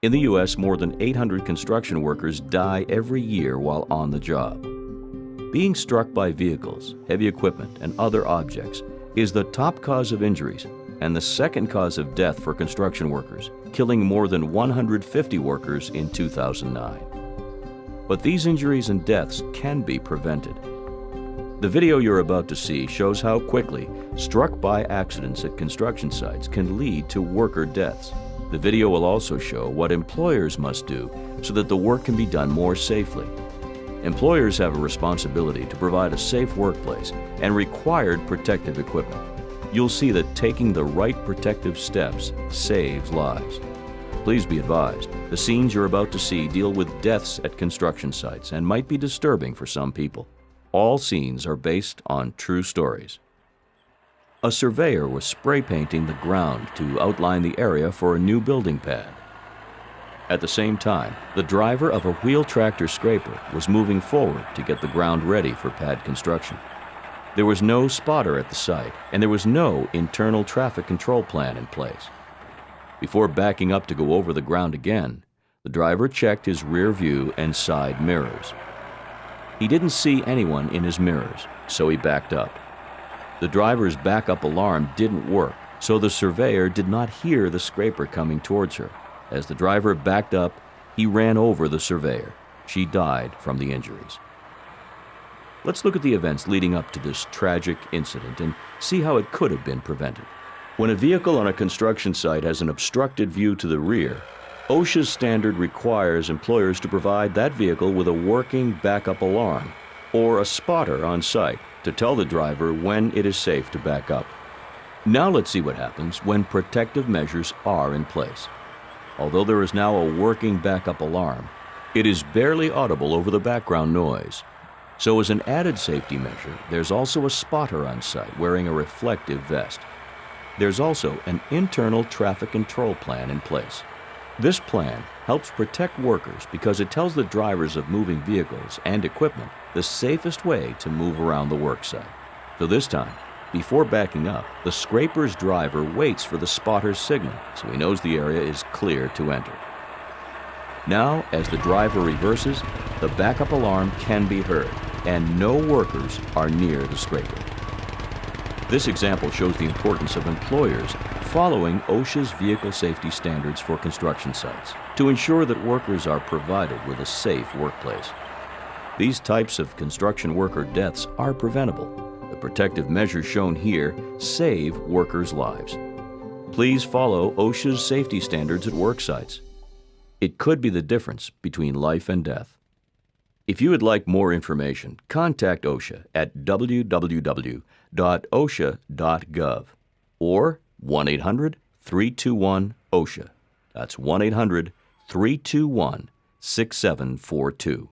In the U.S., more than 800 construction workers die every year while on the job. Being struck by vehicles, heavy equipment, and other objects is the top cause of injuries and the second cause of death for construction workers, killing more than 150 workers in 2009. But these injuries and deaths can be prevented. The video you're about to see shows how quickly struck-by accidents at construction sites can lead to worker deaths. The video will also show what employers must do so that the work can be done more safely. Employers have a responsibility to provide a safe workplace and required protective equipment. You'll see that taking the right protective steps saves lives. Please be advised, the scenes you're about to see deal with deaths at construction sites and might be disturbing for some people. All scenes are based on true stories. A surveyor was spray painting the ground to outline the area for a new building pad. At the same time, the driver of a wheel tractor scraper was moving forward to get the ground ready for pad construction. There was no spotter at the site, and there was no internal traffic control plan in place. Before backing up to go over the ground again, the driver checked his rear view and side mirrors. He didn't see anyone in his mirrors, so he backed up. The driver's backup alarm didn't work, so the surveyor did not hear the scraper coming towards her. As the driver backed up, he ran over the surveyor. She died from the injuries. Let's look at the events leading up to this tragic incident and see how it could have been prevented. When a vehicle on a construction site has an obstructed view to the rear, OSHA's standard requires employers to provide that vehicle with a working backup alarm or a spotter on site to tell the driver when it is safe to back up. Now let's see what happens when protective measures are in place. Although there is now a working backup alarm, it is barely audible over the background noise. So as an added safety measure, there's also a spotter on site wearing a reflective vest. There's also an internal traffic control plan in place. This plan helps protect workers because it tells the drivers of moving vehicles and equipment the safest way to move around the worksite. So this time, before backing up, the scraper's driver waits for the spotter's signal so he knows the area is clear to enter. Now, as the driver reverses, the backup alarm can be heard, and no workers are near the scraper. This example shows the importance of employers following OSHA's vehicle safety standards for construction sites to ensure that workers are provided with a safe workplace. These types of construction worker deaths are preventable. The protective measures shown here save workers' lives. Please follow OSHA's safety standards at work sites. It could be the difference between life and death. If you would like more information, contact OSHA at www.osha.gov or 1-800-321-OSHA. That's 1-800-321-6742.